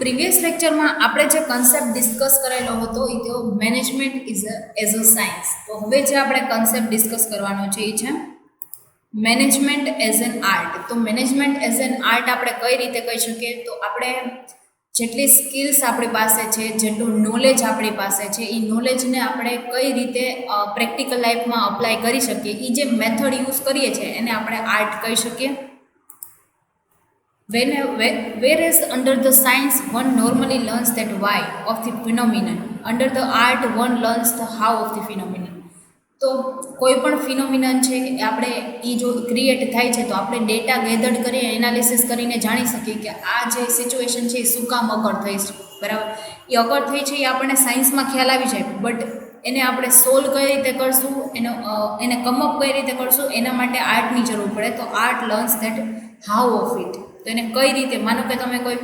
Previous લેક્ચરમાં આપણે જે કન્સેપ્ટ ડિસ્કસ કરેલો હતો એ તો management is as a science. તો હવે જે આપણે કન્સેપ્ટ ડિસ્કસ કરવાનો છે એ છે મેનેજમેન્ટ એઝ એન આર્ટ. તો મેનેજમેન્ટ એઝ એન આર્ટ આપણે કઈ રીતે કહી શકીએ? તો આપણે જેટલી સ્કિલ્સ આપણી પાસે છે, જેટલું નોલેજ આપણી પાસે છે, એ નોલેજને આપણે કઈ રીતે પ્રેક્ટિકલ લાઈફમાં અપ્લાય કરી શકીએ, એ જે મેથડ યુઝ કરીએ છીએ એને આપણે આર્ટ કહી શકીએ. Whereas under the science one normally learns that why of the phenomenon, under the art one learns the how of the phenomenon. તો કોઈ પણ ફિનોમિનન છે આપણે એ જો ક્રિએટ થાય છે તો આપણે ડેટા ગેધર્ડ કરીને એનાલિસિસ કરીને જાણી શકીએ કે આ જે સિચ્યુએશન છે એ શું કામ અકર થઈ છે, બરાબર. એ અકર થઈ છે એ આપણને સાયન્સમાં ખ્યાલ આવી જાય, બટ એને આપણે સોલ્વ કઈ રીતે કરશું, એને કમઅપ કઈ રીતે કરશું, એના માટે આર્ટની જરૂર પડે. તો art learns that how of it. તો એને કઈ રીતે, માનો કે તમે કોઈ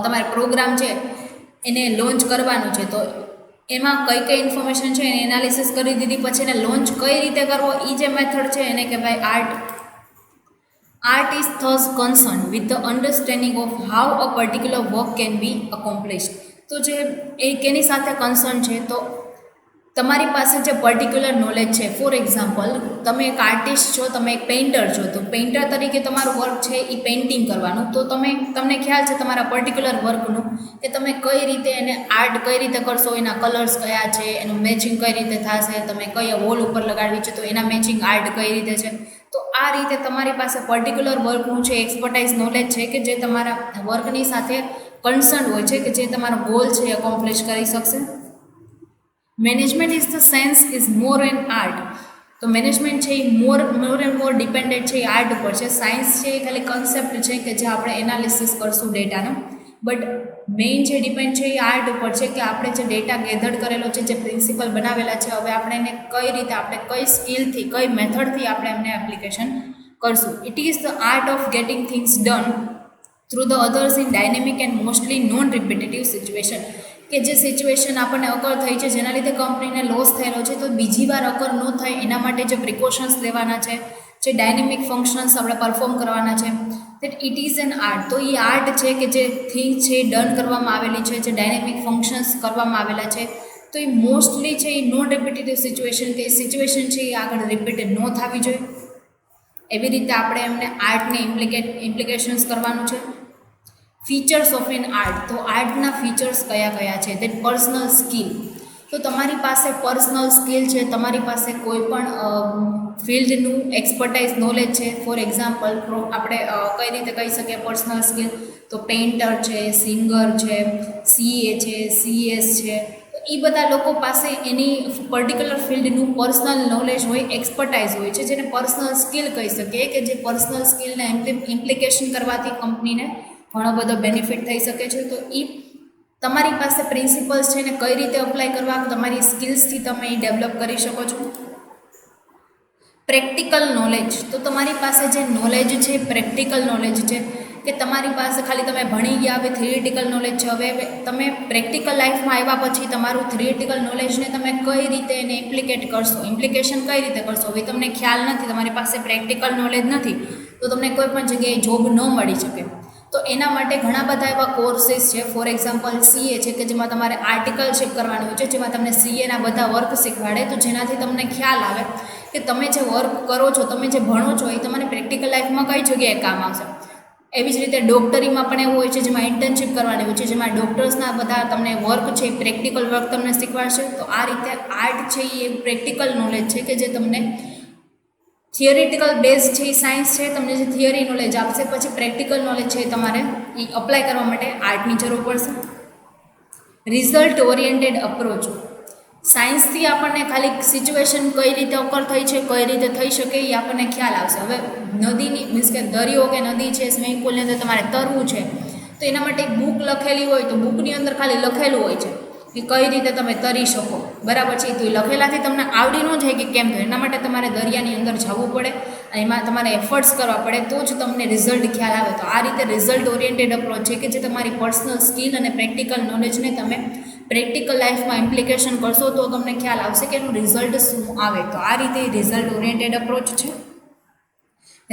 તમારો પ્રોગ્રામ છે એને લોન્ચ કરવાનું છે, તો એમાં કઈ કઈ ઇન્ફોર્મેશન છે એને એનાલિસિસ કરી દીધી, પછી એને લોન્ચ કઈ રીતે કરવો, એ જે મેથડ છે એને કહેવાય art. Art is thus concern with the understanding of how a particular work can be accomplished. તો જે એ કેની સાથે કન્સર્ન છે, તો તમારી પાસે જે પર્ટિક્યુલર નોલેજ છે. ફોર એક્ઝામ્પલ, તમે એક આર્ટિસ્ટ છો, તમે એક પેઇન્ટર છો, તો પેઇન્ટર તરીકે તમારું વર્ક છે એ પેઇન્ટિંગ કરવાનું. તો તમને ખ્યાલ છે તમારા પર્ટિક્યુલર વર્કનું કે તમે કઈ રીતે એને આર્ટ કઈ રીતે કરશો, એના કલર્સ કયા છે, એનું મેચિંગ કઈ રીતે થશે, તમે કઈ વોલ ઉપર લગાડવી છે તો એના મેચિંગ આર્ટ કઈ રીતે છે. તો આ રીતે તમારી પાસે પર્ટિક્યુલર વર્કનું છે એક્સપર્ટાઇઝ નોલેજ છે કે જે તમારા વર્કની સાથે કન્સર્ન હોય છે, કે જે તમારો ગોલ છે એ અકોમ્પ્લિશ કરી શકશે. Management is the sense is more N art. તો મેનેજમેન્ટ છે એ મોર એન્ડ મોર ડિપેન્ડન્ટ છે એ આર્ટ ઉપર છે. સાયન્સ છે એ ખાલી કન્સેપ્ટ છે કે જે આપણે એનાલિસિસ કરશું ડેટાનો, બટ મેઇન જે ડિપેન્ડ છે એ આર્ટ ઉપર છે કે આપણે જે ડેટા ગેધર્ડ કરેલો છે, જે પ્રિન્સિપલ બનાવેલા છે, હવે આપણે એને કઈ રીતે, આપણે કઈ સ્કિલથી, કઈ મેથડથી આપણે એમને એપ્લિકેશન કરશું. It is the art of gating things done through the others in dynamic and mostly non repetitive situation. કે જે સિચ્યુએશન આપણને અકર થઈ છે, જેના લીધે કંપનીને લોસ થયેલો છે, તો બીજી વાર અકર ન થાય એના માટે જે પ્રિકોશન્સ લેવાના છે, જે ડાયનેમિક ફંક્શન્સ આપણે પરફોર્મ કરવાના છે, that it is an art. તો એ આર્ટ છે કે જે થિંગ છે એ ડન કરવામાં આવેલી છે, જે ડાયનેમિક ફંક્શન્સ કરવામાં આવેલા છે, તો એ મોસ્ટલી છે એ નોન રિપીટેટિવ સિચ્યુએશન, કે સિચ્યુએશન છે એ આગળ રિપીટેડ ન થવી જોઈએ. એવી રીતે આપણે એમને આર્ટને ઇમ્પ્લિકેશન્સ કરવાનું છે. Features of N art. તો આર્ટના ફીચર્સ કયા કયા છે? That personal skill. તો તમારી પાસે પર્સનલ સ્કિલ છે, તમારી પાસે કોઈ પણ ફિલ્ડનું એક્સપર્ટાઇઝ નોલેજ છે. ફોર એક્ઝામ્પલ આપણે કઈ રીતે કહી શકીએ પર્સનલ સ્કિલ? તો પેઇન્ટર છે, સિંગર છે, સીએ છે, સીએસ છે, તો એ બધા લોકો પાસે એની પર્ટિક્યુલર ફિલ્ડનું પર્સનલ નોલેજ હોય, એક્સપર્ટાઇઝ હોય છે, જેને પર્સનલ સ્કિલ કહી શકીએ, કે જે પર્સનલ સ્કિલને ઇમ્પ્લિકેશન કરવાથી કંપનીને ઘણો બધો બેનિફિટ થઈ શકે છે. તો એ તમારી પાસે પ્રિન્સિપલ્સ છે ને કઈ રીતે અપ્લાય કરવા, તમારી સ્કિલ્સથી તમે એ ડેવલપ કરી શકો છો. Practical knowledge. તો તમારી પાસે જે નોલેજ છે, પ્રેક્ટિકલ નોલેજ છે, કે તમારી પાસે ખાલી તમે ભણી ગયા હવે થિયરિટિકલ નોલેજ છે, હવે તમે પ્રેક્ટિકલ લાઈફમાં આવ્યા પછી તમારું થિયરિટિકલ નોલેજને તમે કઈ રીતે એને ઇમ્પ્લિકેશન કઈ રીતે કરશો, હવે તમને ખ્યાલ નથી, તમારી પાસે પ્રેક્ટિકલ નોલેજ નથી, તો તમને કોઈ પણ જગ્યાએ જોબ ન મળી શકે. તો એના માટે ઘણા બધા એવા કોર્સીસ છે. ફોર એક્ઝામ્પલ સીએ છે, કે જેમાં તમારે આર્ટિકલશીપ કરવાની હોય છે, જેમાં તમને સીએના બધા વર્ક શીખવાડે, તો જેનાથી તમને ખ્યાલ આવે કે તમે જે વર્ક કરો છો, તમે જે ભણો છો, એ તમને પ્રેક્ટિકલ લાઈફમાં કઈ જગ્યાએ કામ આવશે. એવી જ રીતે ડૉક્ટરીમાં પણ એવું હોય છે, જેમાં ઇન્ટર્નશીપ કરવાની હોય છે, જેમાં ડૉક્ટર્સના બધા તમને વર્ક છે, પ્રેક્ટિકલ વર્ક તમને શીખવાડશે. તો આ રીતે આર્ટ છે એ પ્રેક્ટિકલ નોલેજ છે કે જે તમને થિયરિટિકલ બેઝ છે એ સાયન્સ છે, તમને જે થિયરી નોલેજ આપશે, પછી પ્રેક્ટિકલ નોલેજ છે એ તમારે એ અપ્લાય કરવા માટે આર્ટની જરૂર પડશે. Result oriented approach. સાયન્સથી આપણને ખાલી સિચ્યુએશન કઈ રીતે અકર થઈ છે, કઈ રીતે થઈ શકે એ આપણને ખ્યાલ આવશે. હવે નદીની મીન્સ કે દરિયો કે નદી છે, સ્વિમિંગ પુલની અંદર તમારે તરવું છે, તો એના માટે એક બુક લખેલી હોય, તો બુકની અંદર ખાલી લખેલું હોય છે કે કઈ રીતે તમે તરી શકો, બરાબર છે. તો એ લખેલાથી તમને આવડી ન જાય કે કેમ થાય, એના માટે તમારે દરિયાની અંદર જવું પડે અને એમાં તમારે એફર્ટ્સ કરવા પડે, તો જ તમને રિઝલ્ટ ખ્યાલ આવે. તો આ રીતે રિઝલ્ટ ઓરિએન્ટેડ અપ્રોચ છે કે જે તમારી પર્સનલ સ્કિલ અને પ્રેક્ટિકલ નોલેજને તમે પ્રેક્ટિકલ લાઈફમાં ઇમ્પ્લિકેશન કરશો તો તમને ખ્યાલ આવશે કે એનું રિઝલ્ટ શું આવે. તો આ રીતે રિઝલ્ટ ઓરિએન્ટેડ અપ્રોચ છે.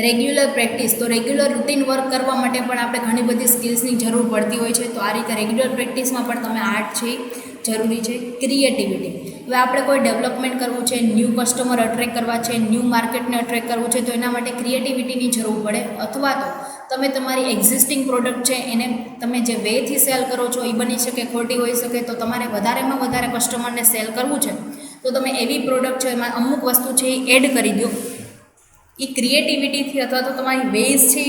રેગ્યુલર પ્રેક્ટિસ, તો રેગ્યુલર રૂટીન વર્ક કરવા માટે પણ આપણે ઘણી બધી સ્કિલ્સની જરૂર પડતી હોય છે. તો આ રીતે રેગ્યુલર પ્રેક્ટિસમાં પણ તમે આર્ટ છે જરૂરી છે. ક્રિએટિવિટી, હવે આપણે કોઈ ડેવલપમેન્ટ કરવું છે, ન્યૂ કસ્ટમર અટ્રેક્ટ કરવા છે, ન્યૂ માર્કેટને અટ્રેક્ટ કરવું છે, તો એના માટે ક્રિએટિવિટીની જરૂર પડે. અથવા તો તમે તમારી એક્ઝિસ્ટિંગ પ્રોડક્ટ છે એને તમે જે વેથી સેલ કરો છો એ બની શકે, ખોટી હોઈ શકે. તો તમારે વધારેમાં વધારે કસ્ટમરને સેલ કરવું છે તો તમે એવી પ્રોડક્ટ છે એમાં અમુક વસ્તુ છે એ એડ કરી દો. એ ક્રિએટિવિટીથી અથવા તો તમારી વેઝ છે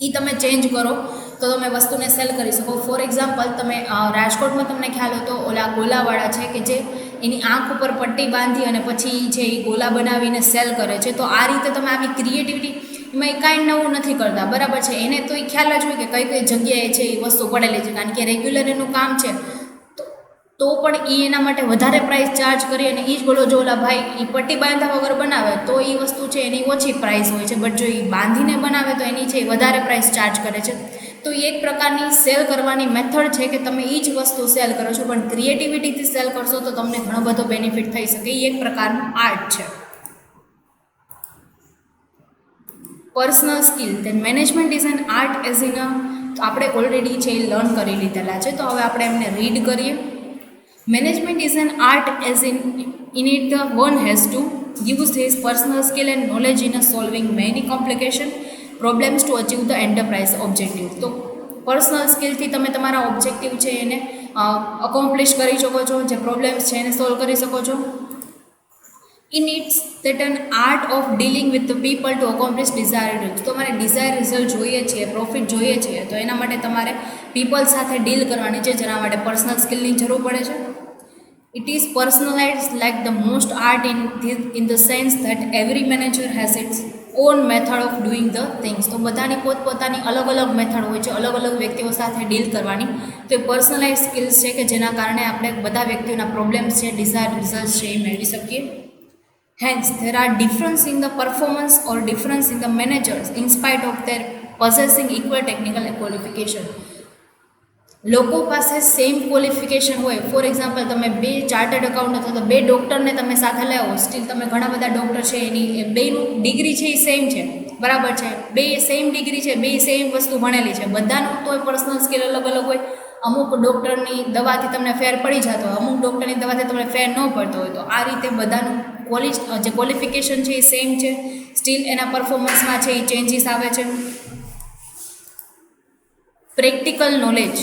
એ તમે ચેન્જ કરો તો તમે વસ્તુને સેલ કરી શકો. ફોર એક્ઝામ્પલ, તમે રાજકોટમાં તમને ખ્યાલ હોય તો ઓલા ગોલાવાળા છે કે જે એની આંખ ઉપર પટ્ટી બાંધી અને પછી છે એ ગોલા બનાવીને સેલ કરે છે. તો આ રીતે તમે આવી ક્રિએટિવિટી, એમાં એ કાંઈ નવું નથી કરતા, બરાબર છે. એને તો એ ખ્યાલ જ હોય કે કઈ કઈ જગ્યાએ છે એ વસ્તુ પડેલી છે, કારણ કે રેગ્યુલર એનું કામ છે. તો પણ એ એના માટે વધારે પ્રાઇસ ચાર્જ કરી અને એ જ બોલો જો ઓલા ભાઈ એ પટ્ટી બાંધ્યા વગર બનાવે તો એ વસ્તુ છે એની ઓછી પ્રાઇસ હોય છે, બટ જો એ બાંધીને બનાવે તો એની છે વધારે પ્રાઇસ ચાર્જ કરે છે. તો એ એક પ્રકારની સેલ કરવાની મેથડ છે કે તમે એ જ વસ્તુ સેલ કરો છો, પણ ક્રિએટિવિટીથી સેલ કરશો તો તમને ઘણો બધો બેનિફિટ થઈ શકે. એ એક પ્રકારનું આર્ટ છે. Personal skill, then management is an art as in તો આપણે ઓલરેડી છે એ લર્ન કરી લીધેલા છે, તો હવે આપણે એમને રીડ કરીએ. Management is an art as in it the one has to use his personal skill and knowledge in solving many complication problems to achieve the enterprise objective. તો પર્સનલ સ્કિલથી તમે તમારા ઓબ્જેક્ટિવ છે એને અકોમ્પ્લિશ કરી શકો છો, જે પ્રોબ્લેમ્સ છે એને સોલ્વ કરી શકો છો. In its that an art of dealing with the people to accomplish desired results. તો તમારે ડિઝાયર રિઝલ્ટ જોઈએ છે, પ્રોફિટ જોઈએ છે, તો એના માટે તમારે પીપલ સાથે ડીલ કરવાની છે, જેના માટે પર્સનલ સ્કિલની જરૂર પડે છે. It is personalized like the most art in the sense that every manager has its own method of doing the things. તો બધાની પોતપોતાની અલગ અલગ મેથડ હોય છે અલગ અલગ વ્યક્તિઓ સાથે ડીલ કરવાની. તો એ પર્સનલાઇઝ સ્કિલ્સ છે કે જેના કારણે આપણે બધા વ્યક્તિઓના પ્રોબ્લેમ્સ છે, ડિઝાયર રિઝલ્ટ છે એ મેળવી શકીએ. Hence, there are difference in the performance or difference in the managers in spite of their possessing equal technical qualification. લોકો પાસે સેમ ક્વોલિફિકેશન હોય, ફોર એક્ઝામ્પલ તમે બે ચાર્ટર્ડ એકાઉન્ટ અથવા તો બે ડૉક્ટરને તમે સાથે લાવો, સ્ટીલ તમે ઘણા બધા ડૉક્ટર છે એની બેનું ડિગ્રી છે એ સેમ છે, બરાબર છે, બે સેમ ડિગ્રી છે, બે સેમ વસ્તુ ભણેલી છે, બધાનું તો પર્સનલ સ્કિલ અલગ અલગ હોય. અમુક ડૉક્ટરની દવાથી તમને ફેર પડી જતો હોય, અમુક ડૉક્ટરની દવાથી તમને ફેર ન પડતો હોય. તો આ રીતે બધાનું જે ક્વોલિફિકેશન છે એ સેમ છે, સ્ટીલ એના પરફોર્મન્સમાં છે એ ચેન્જીસ આવે છે. પ્રેક્ટિકલ નોલેજ,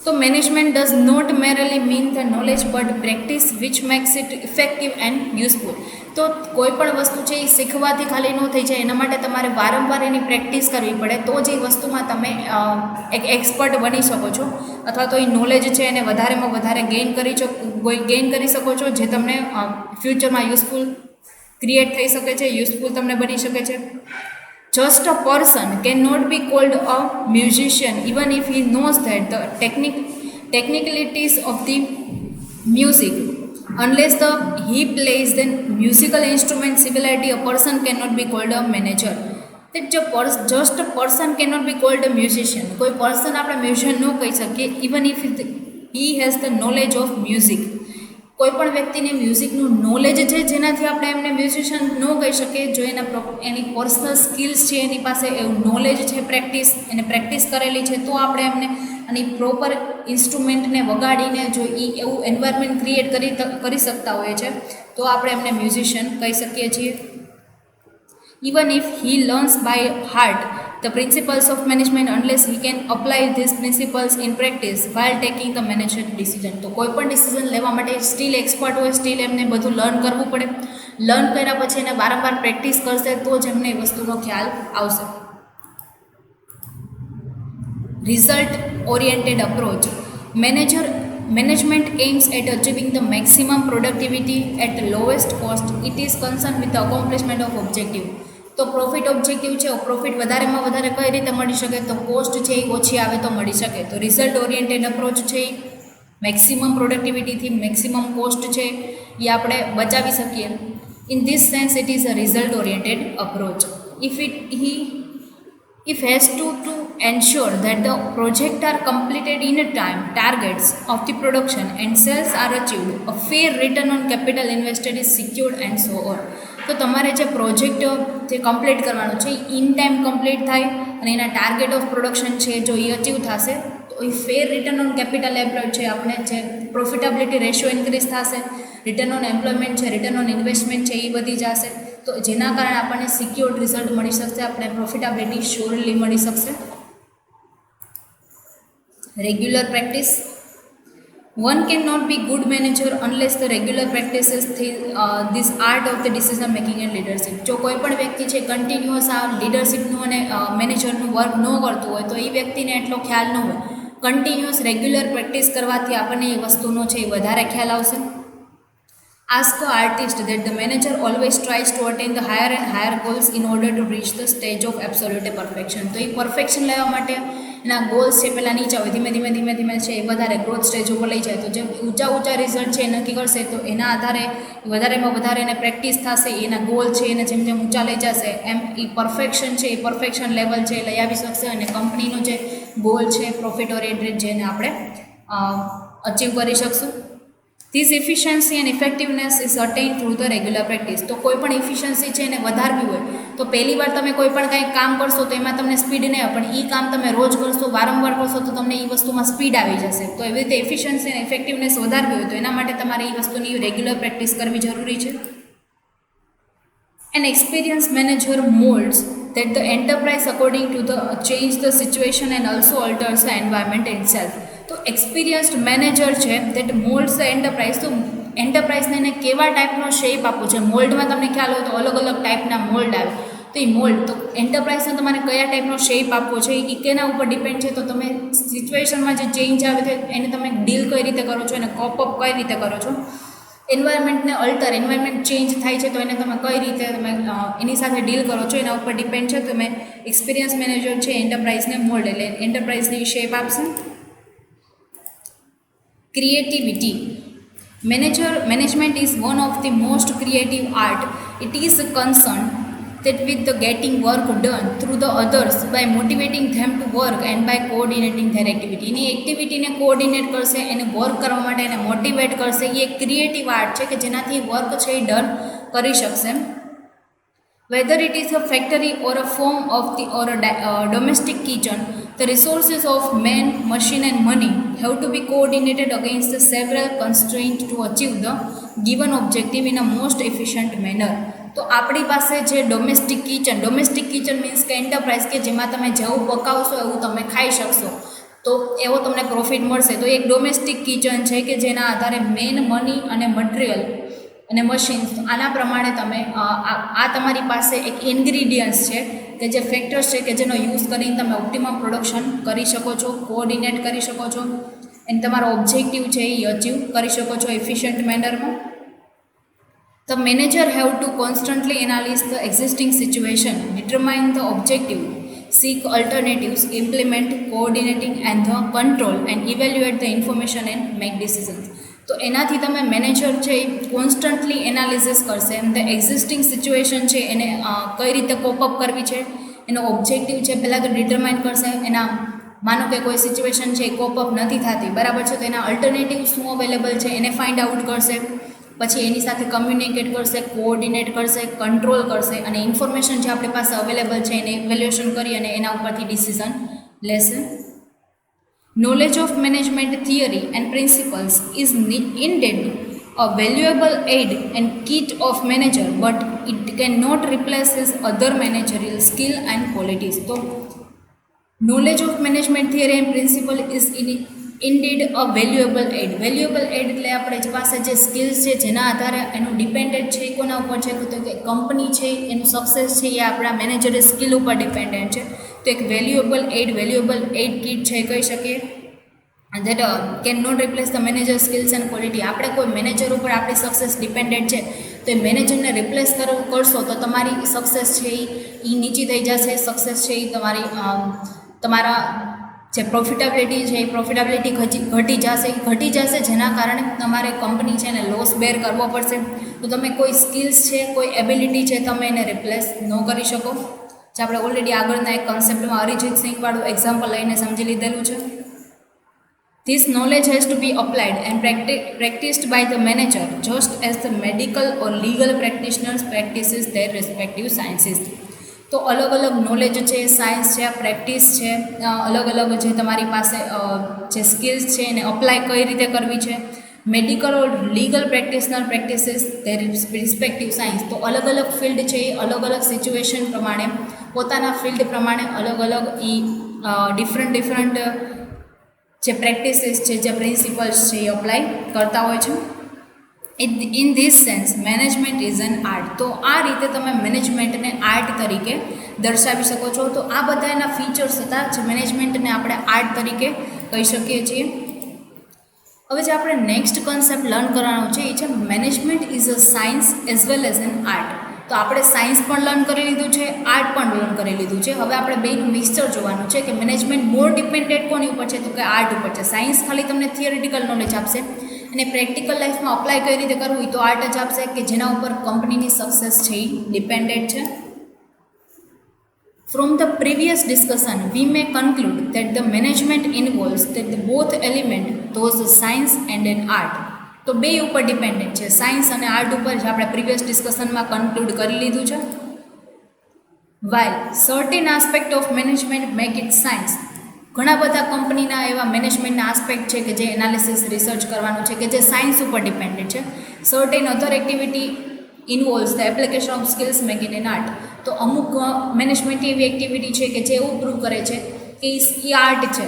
તો management does not merely mean the knowledge but practice which makes it effective and useful. તો કોઈ પણ વસ્તુ છે એ શીખવાથી ખાલી ન થઈ જાય, એના માટે તમારે વારંવાર એની પ્રેક્ટિસ કરવી પડે, તો જ એ વસ્તુમાં તમે એક એક્સપર્ટ બની શકો છો, અથવા તો એ નોલેજ છે એને વધારેમાં વધારે ગેઇન કરી શકો છો, જે તમને ફ્યુચરમાં યુઝફુલ ક્રિએટ થઈ શકે છે, યુઝફુલ તમને બની શકે છે. Just a person cannot be called a musician even if he knows that the technicalities of the music. Unless he plays the musical instrument similarly, a person cannot be called a manager. That just a person cannot be called a musician. કોઈ person આપણે musician ન કહી શકીએ even if he has the knowledge of music. કોઈ પણ વ્યક્તિને મ્યુઝિકનું knowledge છે જેનાથી આપણે એમને મ્યુઝિશિયન ન કહી શકીએ, જો એની પર્સનલ સ્કિલ્સ છે, એની પાસે એવું નોલેજ છે, એને પ્રેક્ટિસ કરેલી છે, તો આપણે એમને અને પ્રોપર ઇન્સ્ટ્રુમેન્ટને વગાડીને જો એ એવું એન્વાયરમેન્ટ ક્રિએટ કરી શકતા હોઈએ છે તો આપણે એમને મ્યુઝિશિયન કહી શકીએ છીએ. Even if he learns by heart the principles of management, unless he can apply these principles in practice while taking the management decision. તો કોઈ પણ ડિસિઝન લેવા માટે સ્ટીલ એક્સપર્ટ હોય, સ્ટીલ એમને બધું લર્ન કરવું પડે. લર્ન કર્યા પછી એને વારંવાર પ્રેક્ટિસ કરશે તો જ એમને એ વસ્તુનો ખ્યાલ આવશે. Result oriented approach, Management aims at achieving the maximum productivity at the lowest cost. It is concerned with the accomplishment of objective. તો પ્રોફિટ ઓબ્જેક્ટિવ છે, પ્રોફિટ વધારેમાં વધારે કઈ રીતે મળી શકે, તો કોસ્ટ છે એ ઓછી આવે તો મળી શકે. તો રિઝલ્ટ ઓરિએન્ટેડ અપ્રોચ છે એ મેક્સિમમ પ્રોડક્ટિવિટીથી મેક્સિમમ કોસ્ટ છે એ આપણે બચાવી શકીએ. In this sense it is a result oriented approach. If has to ensure that the project are completed in a time, targets of the production and sales are achieved, a fair return on capital invested is secured and so on. તો તમારે જે project જે complete કરવાનું છે in time complete થાય અને એના target of production છે જો એ અચીવ થશે તો એ ફેર રિટર્ન ઓન કેપિટલ એમ્પ્લોયડ છે, આપણે જે પ્રોફિટેબિલિટી રેશિયો ઇન્ક્રીઝ થશે, રિટર્ન ઓન એમ્પ્લોયમેન્ટ છે, રિટર્ન ઓન ઇન્વેસ્ટમેન્ટ છે એ વધી જશે, તો જેના કારણે આપણને સિક્યોર્ડ રિઝલ્ટ મળી શકશે, આપણે પ્રોફિટેબિલિટી શ્યોરલી મળી શકશે. Regular practice. One cannot be good manager unless the regular practices this art of the decision making and leadership. જો કોઈ પણ વ્યક્તિ છે કન્ટિન્યુઅસ આ લીડરશિપનું અને મેનેજરનું વર્ક ન કરતું હોય તો એ વ્યક્તિને એટલો ખ્યાલ ન હોય. કન્ટિન્યુઅસ રેગ્યુલર પ્રેક્ટિસ કરવાથી આપણને એ વસ્તુનો છે એ વધારે ખ્યાલ આવશે. Ask an artist that the manager always tries to attain the higher and higher goals in order to reach the stage of absolute perfection. તો એ પરફેક્શન લેવા માટે એના ગોલ્સ છે પહેલાં નીચા હોય, ધીમે ધીમે ધીમે ધીમે છે એ વધારે ગ્રોથ સ્ટેજ ઉપર લઈ જાય. તો જેમ ઊંચા રિઝલ્ટ છે એ નક્કી કરશે તો એના આધારે વધારેમાં વધારે એને પ્રેક્ટિસ થશે, એના ગોલ છે એને જેમ જેમ ઊંચા લઈ જશે એમ એ પરફેક્શન છે એ પરફેક્શન લેવલ છે એ લઈ આવી શકશે અને કંપનીનો જે ગોલ છે પ્રોફિટ ઓરિએન્ટેડ જેને આપણે અચીવ કરી શકશું. This efficiency and effectiveness is attained through the regular practice. તો કોઈ પણ એફિશિયન્સી છે એને વધારવી હોય તો પહેલી વાર તમે કોઈ પણ કંઈ કામ કરશો તો એમાં તમને સ્પીડ નહીં આવે, પણ એ કામ તમે રોજ કરશો, વારંવાર કરશો તો તમને એ વસ્તુમાં સ્પીડ આવી જશે. તો એવી રીતે એફિશિયન્સી અને ઇફેક્ટિવનેસ વધારવી હોય તો એના માટે તમારે એ વસ્તુની રેગ્યુલર પ્રેક્ટિસ કરવી જરૂરી છે. An experienced manager molds that the enterprise according to the change the situation and also alters the environment itself. તો એક્સપિરિયન્સ્ડ મેનેજર છે દેટ મોલ્ડ્સ ધ એન્ટરપ્રાઇઝ. તો એન્ટરપ્રાઇઝને એને કેવા ટાઈપનો શેપ આપવો છે, મોલ્ડમાં તમને ખ્યાલ હોય તો અલગ અલગ ટાઈપના મોલ્ડ આવે, તો એ મોલ્ડ તો એન્ટરપ્રાઇઝને તમારે કયા ટાઈપનો શેપ આપવો છે એ કેના ઉપર ડિપેન્ડ છે. તો તમે સિચ્યુએશનમાં જે ચેન્જ આવે છે એને તમે ડીલ કઈ રીતે કરો છો, એને કોપઅપ કઈ રીતે કરો છો, એન્વાયરમેન્ટને એન્વાયરમેન્ટ ચેન્જ થાય છે તો એને તમે કઈ રીતે તમે એની સાથે ડીલ કરો છો એના ઉપર ડિપેન્ડ છે. તમે એક્સપિરિયન્સ મેનેજર છે એન્ટરપ્રાઇઝને મોલ્ડ એટલે એન્ટરપ્રાઇઝની શેપ આપશે. Creativity. Management is one of the most creative art. It is concerned that with the getting work done through the others by motivating them to work and by coordinating their activity. એની એક્ટિવિટીને coordinate કરશે, એને work કરવા માટે એને motivate કરશે. એ એક creative art છે કે જેનાથી વર્ક છે એ ડન કરી શકશે. Whether it is a factory or a firm or a domestic kitchen, the resources of man, machine and money have to be coordinated against the several constraints to achieve the given objective in a most efficient manner. તો આપણી પાસે જે domestic kitchen means કે enterprise કે જેમાં તમે જેવું પકાવશો એવું તમે ખાઈ શકશો તો એવો તમને પ્રોફિટ મળશે. તો એક ડોમેસ્ટિક કિચન છે કે જેના આધારે મેન મની અને મટીરિયલ અને મશીન્સ આના પ્રમાણે તમે આ તમારી પાસે એક ઇન્ગ્રીડિયન્ટ્સ છે કે જે ફેક્ટર્સ છે કે જેનો યુઝ કરીને તમે ઓપ્ટિમમ પ્રોડક્શન કરી શકો છો, કોઓર્ડિનેટ કરી શકો છો અને તમારો ઓબ્જેક્ટિવ છે એ અચીવ કરી શકો છો efficient મેનરમાં. The manager have to constantly analyze the existing situation, determine the objective, seek alternatives, implement, coordinating and the control and evaluate the information and make decisions. તો એનાથી તમે મેનેજર છે એ કોન્સ્ટન્ટલી એનાલિસિસ કરશે am the existing situation છે એને કઈ રીતે cope up કરવી છે, એનો ઓબ્જેક્ટિવ છે પહેલાં તો ડિટરમાઇન કરશે. એના માનો કે કોઈ સિચ્યુએશન છે એ કોપઅપ નથી થતી બરાબર છે તો એના અલ્ટરનેટિવ શું અવેલેબલ છે એને ફાઇન્ડ આઉટ કરશે. પછી એની સાથે કમ્યુનિકેટ કરશે, કોઓર્ડિનેટ કરશે, કંટ્રોલ કરશે અને ઇન્ફોર્મેશન જે આપણી પાસે અવેલેબલ છે એને ઇવેલ્યુએશન કરી અને એના ઉપરથી ડિસિઝન લેશે. Knowledge of management theory and principles is indeed a valuable aid and kit of manager, but it cannot replace his other managerial skill and qualities. So, knowledge of management theory and principle is indeed a valuable aid. Valuable aid એટલે આપણે પાસે જે skills છે જેના આધારે એનું dependent છે કોના ઉપર છે તો કે કંપની છે એનું સક્સેસ છે એ આપણા મેનેજરની સ્કિલ ઉપર ડિપેન્ડન્ટ છે. તો એક વેલ્યુએબલ એડ કીટ છે કહી શકીએ that can not replace the manager skills and quality. આપણે કોઈ મેનેજર ઉપર આપણી સક્સેસ ડિપેન્ડન્ટ છે તો એ મેનેજરને રિપ્લેસ કરશો તો તમારી સક્સેસ છે એ નીચી થઈ જશે. સક્સેસ છે એ તમારા જે પ્રોફિટેબિલિટી છે એ પ્રોફિટેબિલિટી ઘટી જશે જેના કારણે તમારે કંપની છે એને લોસ બેર કરવો પડશે. તો તમે કોઈ સ્કિલ્સ છે કોઈ એબિલિટી છે તમે એને રિપ્લેસ ન કરી શકો. જે આપણે ઓલરેડી આગળના એક કોન્સેપ્ટમાં અરિજીત સિંહ વાળું એક્ઝામ્પલ લઈને સમજી લીધેલું છે. This knowledge has to be applied and practiced by the manager just as the medical or legal practitioners practices their respective sciences. તો અલગ અલગ નોલેજ છે, સાયન્સ છે, પ્રેક્ટિસ છે, અલગ અલગ જે તમારી પાસે જે સ્કિલ્સ છે એને અપ્લાય કઈ રીતે કરવી છે, medical or legal practitioner practices there respective science. તો અલગ અલગ ફિલ્ડ છે એ અલગ અલગ સિચ્યુએશન પ્રમાણે પોતાના ફિલ્ડ પ્રમાણે અલગ અલગ એ ડિફરન્ટ જે પ્રેક્ટિસીસ છે, જે પ્રિન્સિપલ્સ છે એ અપ્લાય કરતા હોય છે. In this sense management is an art. તો આ રીતે તમે મેનેજમેન્ટને આર્ટ તરીકે દર્શાવી શકો છો. તો આ બધા એના ફીચર્સ હતા જે મેનેજમેન્ટને આપણે આર્ટ તરીકે કહી શકીએ છીએ. હવે જે આપણે નેક્સ્ટ કોન્સેપ્ટ લર્ન કરવાનો છે એ છે management is a science as well as an art. તો આપણે સાયન્સ પણ લર્ન કરી લીધું છે, આર્ટ પણ લર્ન કરી લીધું છે. હવે આપણે બેનું મિક્સચર જોવાનું છે કે મેનેજમેન્ટ મોર ડિપેન્ડેન્ટ કોની ઉપર છે, તો કે આર્ટ ઉપર છે. સાયન્સ ખાલી તમને થિયરિટિકલ નોલેજ આપશે અને પ્રેક્ટિકલ લાઈફમાં અપ્લાય કઈ રીતે કરવું એ તો આર્ટ જ આપશે કે જેના ઉપર કંપનીની સક્સેસ છે એ ડિપેન્ડેન્ટ છે. From the previous discussion, we may conclude that the management involves that the both element, those science and an art. તો બે ઉપર ડિપેન્ડન્ટ છે, સાયન્સ અને આર્ટ ઉપર, જે આપણે પ્રીવિયસ ડિસ્કશનમાં કન્ક્લુડ કરી લીધું છે. while certain aspect of management make it science. ઘણા બધા કંપનીના એવા મેનેજમેન્ટના આસ્પેક્ટ છે કે જે એનાલિસિસ રિસર્ચ કરવાનું છે કે જે સાયન્સ ઉપર ડિપેન્ડન્ટ છે. Certain other activity ઇન્વોલ્વ્સ the application of skills make it N art. તો અમુક મેનેજમેન્ટ એવી એક્ટિવિટી છે કે જે એવું પ્રૂવ કરે છે કે એ આર્ટ છે.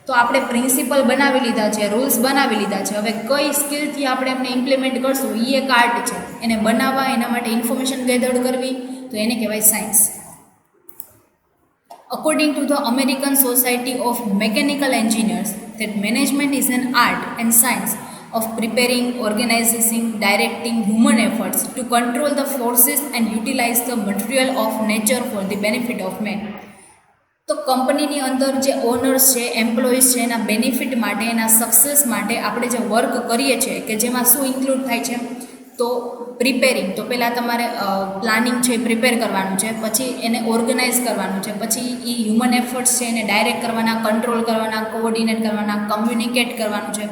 તો આપણે પ્રિન્સિપલ બનાવી લીધા છે, રૂલ્સ બનાવી લીધા છે, હવે કઈ સ્કિલથી આપણે એમને ઇમ્પ્લિમેન્ટ કરશું એ એક આર્ટ છે. એને બનાવવા, એના માટે ઇન્ફોર્મેશન ગેધર્ડ કરવી, તો એને કહેવાય science. According to the American Society of Mechanical Engineers, that management is an art and science of preparing, organizing, directing human efforts to control the forces and utilize the material of nature for the benefit of man. તો કંપનીની અંદર જે owners છે, employees છે, એના benefit માટે, એના success માટે આપણે જે વર્ક કરીએ છીએ કે જેમાં શું ઇન્ક્લુડ થાય છે, તો પ્રિપેરિંગ. તો પહેલાં તમારે પ્લાનિંગ છે પ્રિપેર કરવાનું છે, પછી એને ઓર્ગેનાઇઝ કરવાનું છે, પછી એ હ્યુમન એફર્ટ્સ છે એને ડાયરેક્ટ કરવાના, કંટ્રોલ કરવાના, કોઓર્ડિનેટ કરવાના, કમ્યુનિકેટ કરવાનું છે.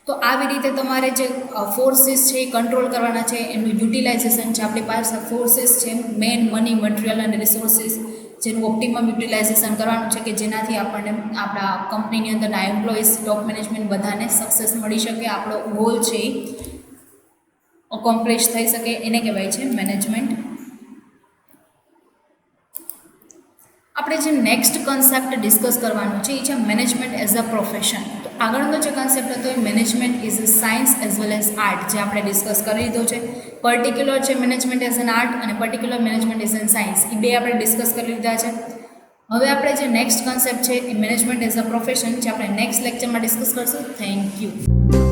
તો આવી રીતે તમારે જે ફોર્સીસ છે એ કંટ્રોલ કરવાના છે, એનું યુટિલાઇઝેશન છે. આપણી પાસે ફોર્સીસ છે, મેન, મની, મટીરિયલ અને રિસોર્સિસ, જેનું ઓપ્ટિમમ યુટિલાઇઝેશન કરવાનું છે કે જેનાથી આપણને આપણા કંપનીની અંદરના એમ્પ્લોઈઝ, ટોપ મેનેજમેન્ટ બધાને સક્સેસ મળી શકે, આપણો ગોલ છે એ અકોમ્પ્લિશ થઈ શકે, એને કહેવાય છે મેનેજમેન્ટ. આપણે જે નેક્સ્ટ કન્સેપ્ટ ડિસ્કસ કરવાનું છે એ છે મેનેજમેન્ટ એઝ અ પ્રોફેશન. તો આગળનો જે કન્સેપ્ટ હતો એ management is a science as well as art, જે આપણે ડિસ્કસ કરી લીધો છે. પર્ટિક્યુલર છે મેનેજમેન્ટ એઝ એન આર્ટ અને particular management as an science, એ બે આપણે ડિસ્કસ કરી લીધા છે. હવે આપણે જે નેક્સ્ટ કન્સેપ્ટ છે એ મેનેજમેન્ટ એઝ અ પ્રોફેશન, જે આપણે નેક્સ્ટ લેક્ચરમાં ડિસ્કસ કરશું. Thank you.